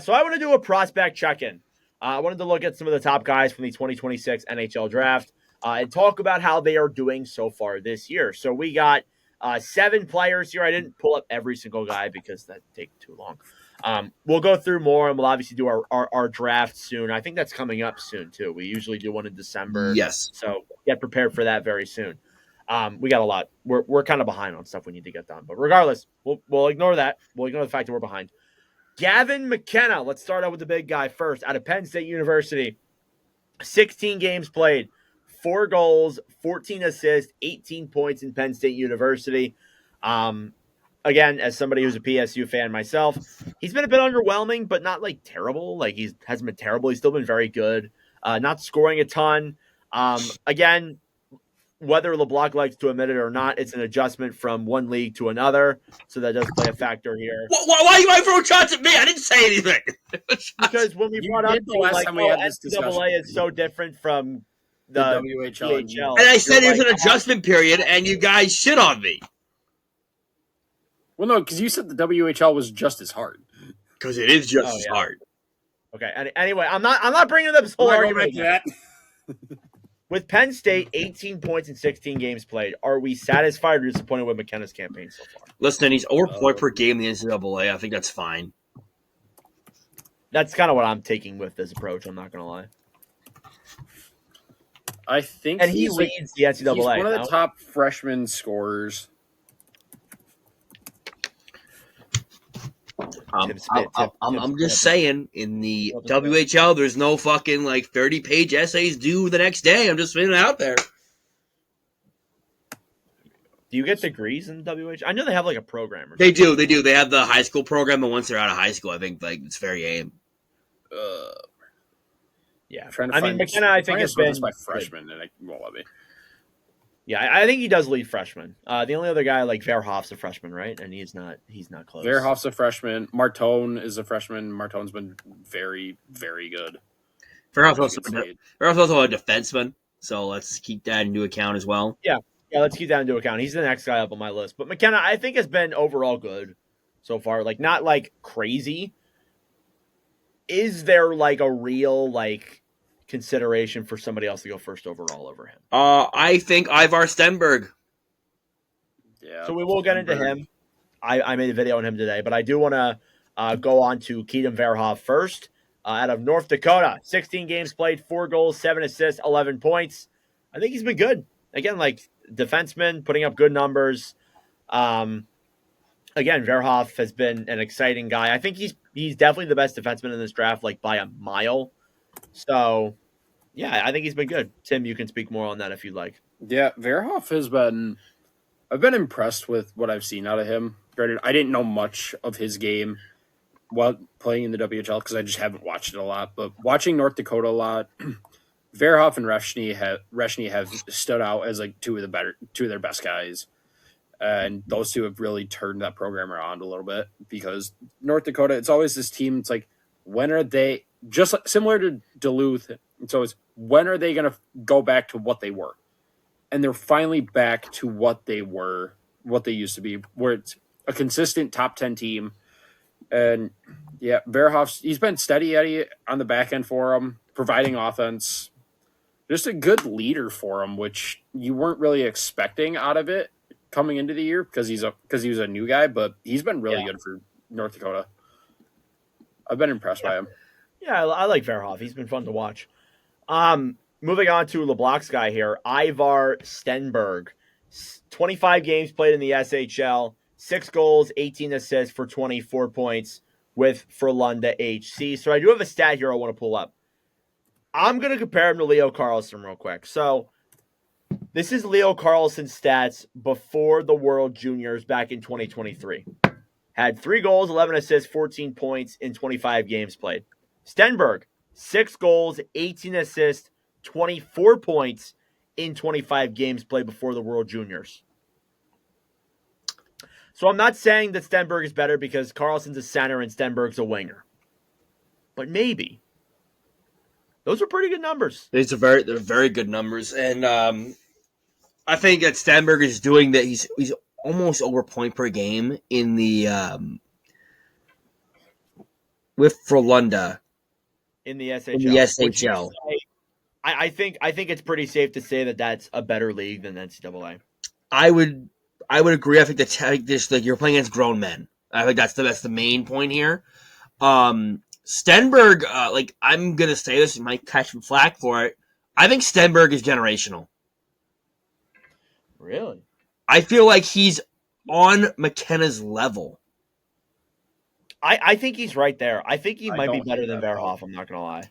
So I want to do a prospect check-in. I wanted to look at some of the top guys from the 2026 NHL Draft and talk about how they are doing so far this year. So we got 7 players here. I didn't pull up every single guy because that'd take too long. We'll go through more, and we'll obviously do our draft soon. I think that's coming up soon, too. We usually do one in December. Yes. So get prepared for that very soon. We got a lot. We're kind of behind on stuff we need to get done. But regardless, we'll ignore that. We'll ignore the fact that we're behind. Gavin McKenna. Let's start out with the big guy first. Out of Penn State University. 16 games played. 4 goals, 14 assists, 18 points in Penn State University. Again, as somebody who's a PSU fan myself, he's been a bit underwhelming, but not like terrible. Like he hasn't been terrible. He's still been very good. Not scoring a ton. Again, whether LeBlanc likes to admit it or not, it's an adjustment from one league to another. So that does play a factor here. Why you throwing shots at me? I didn't say anything. Because when we brought up the last time we had this NCAA is so different from the WHL. And I said there's an adjustment period, and you guys shit on me. Well, no, because you said the WHL was just as hard. Because it is just as hard. Okay. Anyway, I'm not bringing up this whole argument. With Penn State, 18 points in 16 games played, are we satisfied or disappointed with McKenna's campaign so far? Listen, he's over point per game in the NCAA. I think that's fine. That's kind of what I'm taking with this approach. I'm not going to lie. I think and he leads the NCAA. He's one of the top freshman scorers. I'm just saying, in the WHL, there's no fucking 30-page essays due the next day. I'm just putting it out there. Do you get degrees in WHL? I know they have a program. They do. They have the high school program, but once they're out of high school, I think it's very aim. Yeah, McKenna, I think has been my freshman, and it won't let me. Yeah, I think he does lead freshman. The only other guy Verhoff's a freshman, right? And he's not close. Verhoff's a freshman. Martone is a freshman. Martone's been very, very good. Verhoff's also a defenseman, so let's keep that into account as well. Yeah, let's keep that into account. He's the next guy up on my list. But McKenna, I think, has been overall good so far. Not crazy. Is there a real consideration for somebody else to go first overall over him? I think Ivar Stenberg. Yeah. So we will get into him. I made a video on him today, but I do want to go on to Keaton Verhoff first. Out of North Dakota, 16 games played, 4 goals, 7 assists, 11 points. I think he's been good. Again, defenseman, putting up good numbers. Again, Verhoff has been an exciting guy. I think he's definitely the best defenseman in this draft, by a mile. So, yeah, I think he's been good. Tim, you can speak more on that if you'd like. Yeah, Verhoff has been... I've been impressed with what I've seen out of him. Granted, I didn't know much of his game while playing in the WHL because I just haven't watched it a lot. But watching North Dakota a lot, Verhoff and Reshny have stood out as two of their best guys. And those two have really turned that program around a little bit because North Dakota, it's always this team. It's when are they, just similar to Duluth, it's always, when are they going to go back to what they were? And they're finally back to what they were, what they used to be, where it's a consistent top 10 team. And yeah, Verhoff, he's been steady Eddie on the back end for them, providing offense. Just a good leader for him, which you weren't really expecting out of it coming into the year because he was a new guy, but he's been really good for North Dakota. I've been impressed by him. Yeah, I like Verhoff. He's been fun to watch. Moving on to LeBlanc's guy here, Ivar Stenberg. 25 games played in the SHL, 6 goals, 18 assists for 24 points with Frölunda HC. So I do have a stat here I want to pull up. I'm going to compare him to Leo Carlsson real quick. So this is Leo Carlsson's stats before the World Juniors back in 2023. Had 3 goals, 11 assists, 14 points in 25 games played. Stenberg, 6 goals, 18 assists, 24 points in 25 games played before the World Juniors. So I'm not saying that Stenberg is better because Carlsson's a center and Stenberg's a winger. But maybe. Those are pretty good numbers. They're very good numbers. And I think that Stenberg is doing that. He's almost over point per game in the with Frölunda in the SHL. in the SHL. I think it's pretty safe to say that that's a better league than NCAA. I would agree. I think this like you're playing against grown men. I think that's the main point here. Stenberg, like I'm gonna say this, you might catch some flack for it. I think Stenberg is generational. Really? I feel like he's on McKenna's level. I think he's right there. I think he might be better than Verhoff. I'm not gonna lie.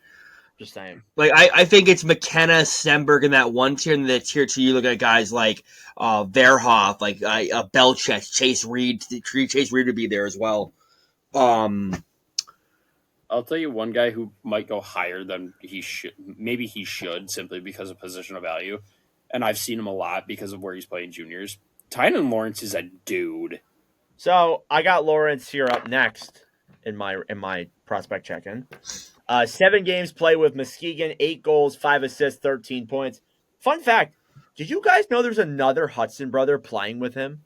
Just saying. Like I think it's McKenna, Stenberg in that one tier, and the tier two you look at guys like Verhoff, like Belcheck, Chase Reed. Chase Reed would be there as well. I'll tell you one guy who might go higher than he should. Maybe he should simply because of position of value, and I've seen him a lot because of where he's playing juniors. Tynan Lawrence is a dude. So I got Lawrence here up next in my prospect check-in. 7 games played with Muskegon, 8 goals, 5 assists, 13 points. Fun fact, did you guys know there's another Hudson brother playing with him?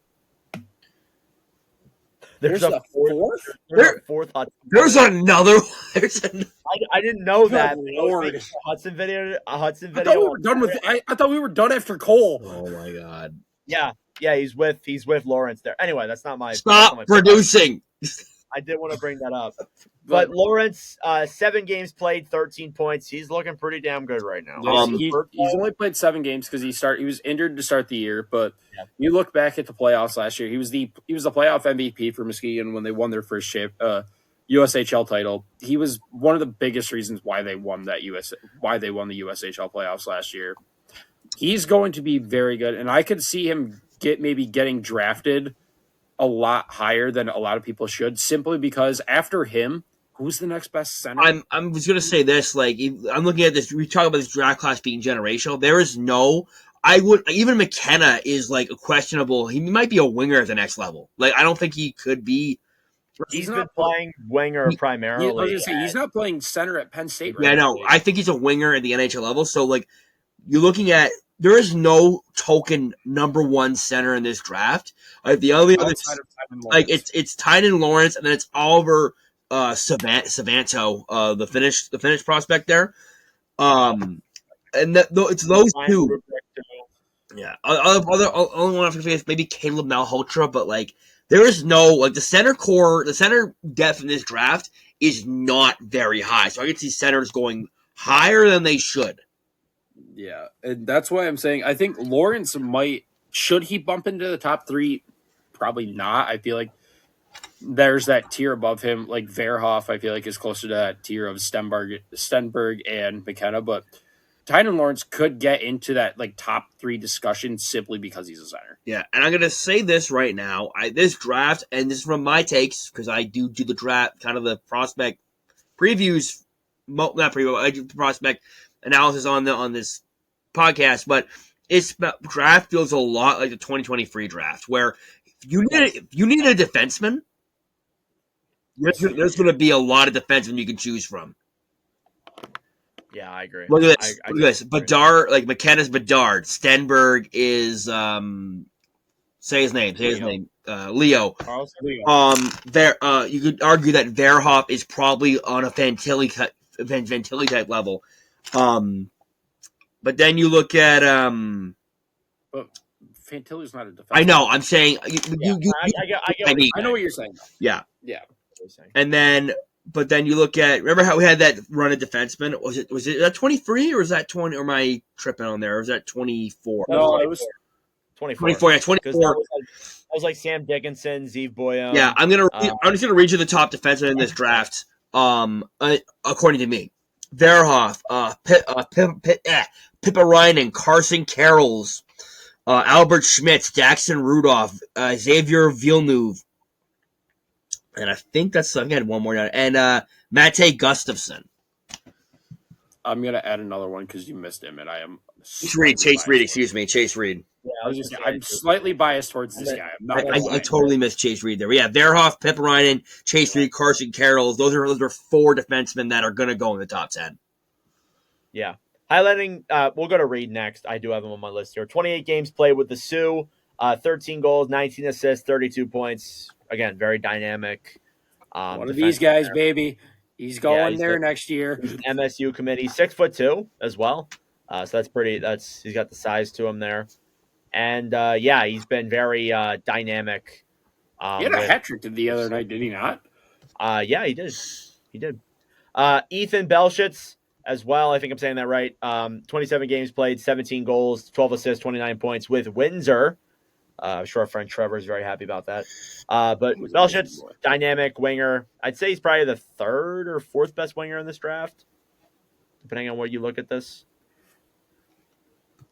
There's a fourth? There's a fourth Hudson. There's another. I didn't know that. Lord. A Hudson video. I thought we were done with. I thought we were done after Cole. Oh my god. Yeah, he's with Lawrence there. Anyway, that's not my. Stop producing. I did want to bring that up. But Lawrence, 7 games played, 13 points. He's looking pretty damn good right now. He's only played 7 games because he was injured to start the year. But you look back at the playoffs last year, he was the playoff MVP for Muskegon when they won their first USHL title. He was one of the biggest reasons why they won the USHL playoffs last year. He's going to be very good, and I could see him getting drafted a lot higher than a lot of people should, simply because after him, who's the next best center? I'm just gonna say this. Like I'm looking at this. We talk about this draft class being generational. There is no. Even McKenna is like a questionable. He might be a winger at the next level. Like I don't think he could be. He's been playing winger primarily. I was gonna say he's not playing center at Penn State. Yeah, no. I think he's a winger at the NHL level. So like you're looking at. There is no token number 1 center in this draft. The only other, like it's Tynan Lawrence, and then it's Oliver Savanto, the Finnish prospect there. And it's those two. Yeah, only one after is maybe Caleb Malhotra, but like there is no like the center depth in this draft is not very high. So I can see centers going higher than they should. Yeah, and that's why I'm saying I think Lawrence should he bump into the top 3? Probably not. I feel like there's that tier above him, like Verhoff. I feel like is closer to that tier of Stenberg and McKenna, but Tynan Lawrence could get into that like top 3 discussion simply because he's a center. Yeah, and I'm gonna say this right now. This draft, and this is from my takes because I do the draft, kind of the prospect previews, not preview. I do the prospect analysis on this podcast, but its draft feels a lot like the 2023 draft, where if you need a defenseman, there's going to be a lot of defensemen you can choose from. Yeah, I agree. Look at this. Look at this. Bedard, like McKenna's Bedard. Stenberg is say his name. Leo. Leo. You could argue that Verhoff is probably on a Fantilli type level. But then you look at but Fantilli's not a defense. I know. I'm saying I know what you're saying. Yeah. Yeah. And then, but then you look at. Remember how we had that run of defenseman? Was it that 23 or was that 20? Or am I tripping on there? Or was that 24? No, it was 24. 24. Yeah, 24. That was like Sam Dickinson, Zeev Boyum. Yeah, I'm just gonna read you the top defensemen in this draft. According to me. Verhoff, Pippa Reinen, Carson Carols, Albert Schmitz, Daxon Rudolph, Xavier Villeneuve, and I think I had one more down, and Mate Gustafson. I'm gonna add another one because you missed him, and I am Chase Reed. Chase Reed. Yeah, I'm slightly biased towards this guy. I totally missed Chase Reed there. But yeah, Verhoff, Pippa Reinen, Chase Reed, Carson Carols. Those are 4 defensemen that are going to go in the top 10. Yeah. Highlighting, we'll go to Reed next. I do have him on my list here. 28 games played with the Sioux, 13 goals, 19 assists, 32 points. Again, very dynamic. One of these guys, baby. He's going there next year. MSU committee, 6'2" as well. So that's pretty. He's got the size to him there, and he's been very dynamic. He had a hat trick the other night, did he not? Yeah, he did. He did. Ethan Belshitz as well. I think I'm saying that right. 27 games played, 17 goals, 12 assists, 29 points with Windsor. I'm sure our friend Trevor is very happy about that. But Belshitz, dynamic winger. I'd say he's probably the third or fourth best winger in this draft, depending on where you look at this.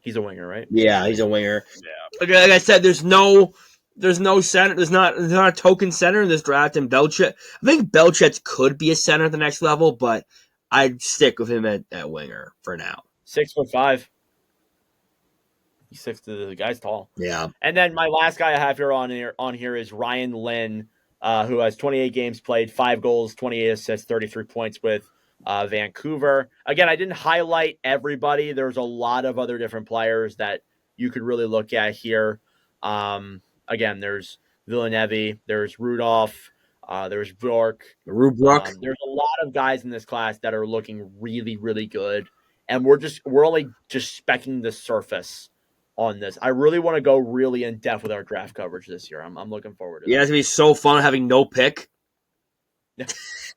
He's a winger, right? Yeah, he's a winger. Yeah. Like I said, there's no center. There's not a token center in this draft. And I think Belchetz could be a center at the next level, but I'd stick with him at winger for now. 6'5". He's the guy's tall. Yeah. And then my last guy I have here on here is Ryan Lynn, who has 28 games played, 5 goals, 28 assists, 33 points with Vancouver. Again, I didn't highlight everybody. There's a lot of other different players that you could really look at here. Again, there's Villeneuve, there's Rudolph, there's Bjork. Rubrook. There's a lot of guys in this class that are looking really, really good. And we're only just specking the surface on this. I really want to go really in depth with our draft coverage this year. I'm looking forward to it. Yeah, it's going to be so fun having no pick.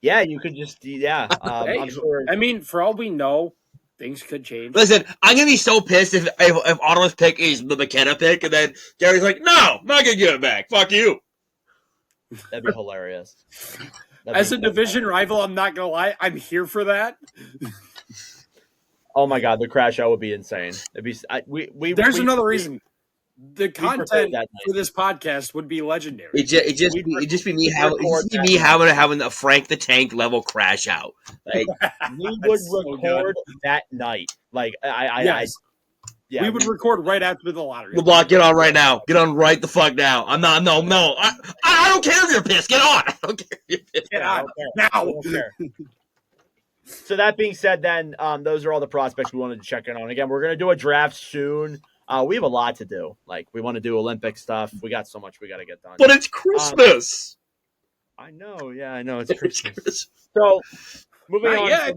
Yeah, you could just, I'm sure. I mean, for all we know, things could change. Listen, I'm going to be so pissed if Ottawa's pick is the McKenna pick, and then Gary's like, no, I'm not going to give it back. Fuck you. That'd be hilarious. As a division rival, I'm not going to lie. I'm here for that. Oh my God, the crash out would be insane. It'd be There's another reason. The content for this podcast would be legendary. It just be me having a Frank the Tank level crash out. Like we would record that night. Like we would record right after the lottery. LeBlanc, get on right now. Get on right the fuck now. I'm not. No. I don't care if you're pissed. Get on. I don't care if you're pissed. Get on now. So that being said, then those are all the prospects we wanted to check in on. Again, we're gonna do a draft soon. We have a lot to do. Like, we want to do Olympic stuff. We got so much we got to get done. But it's Christmas. I know. Yeah, I know. It's Christmas. So, moving on.